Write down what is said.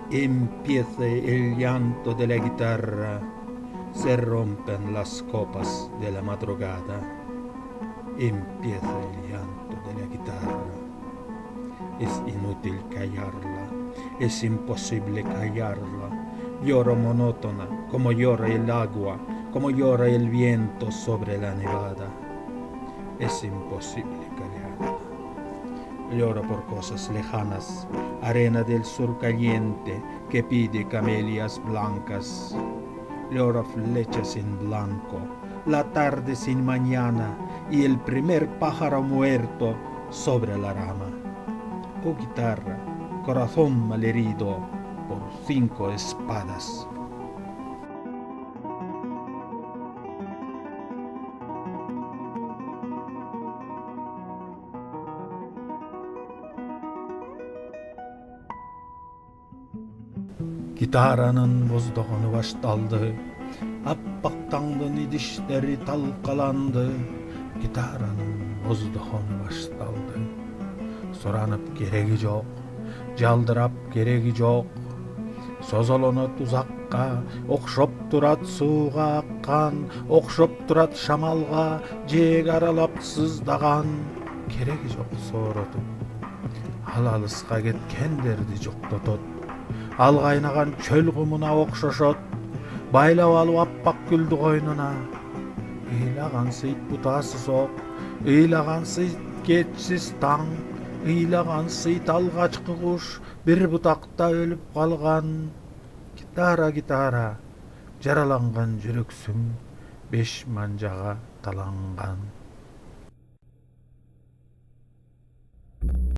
Empieza el llanto de la guitarra, se rompen las copas de la madrugada. Empieza el llanto de la guitarra. Es inútil callarla, es imposible callarla. Lloro monótona, como llora el agua, como llora el viento sobre la nevada. Es imposible callarla. Lloro por cosas lejanas, arena del sur caliente que pide camelias blancas. Lloro flechas en blanco, la tarde sin mañana y el primer pájaro muerto sobre la rama. Oh guitarra, corazón malherido por 5 espadas. Gitaranın bozdogunu baştaldı, appak tağdın idişleri talkalandı. Gitaranın bozdogunu baştaldı. Soranıp geregi jok, jaldırap geregi jok. Sozolonot uzakka, okşop turat suğa akkan, okşop turat şamalga, jeeg aralap sızdagan. Keregi jok soorotup, al alыска кеткендерди жоктотот. Ал кайнаган чөл кумуна окшошот, байлап алып аппак гүлдү койнуна. Ыйлаган сыйт бутасыз ок, ыйлаган сыйт кетсиз таң, ыйлаган сыйт алгачкы куш бир бутакта өлүп калган. Гитара, гитара, жараланган жүрөксүң 5 манжага таланган.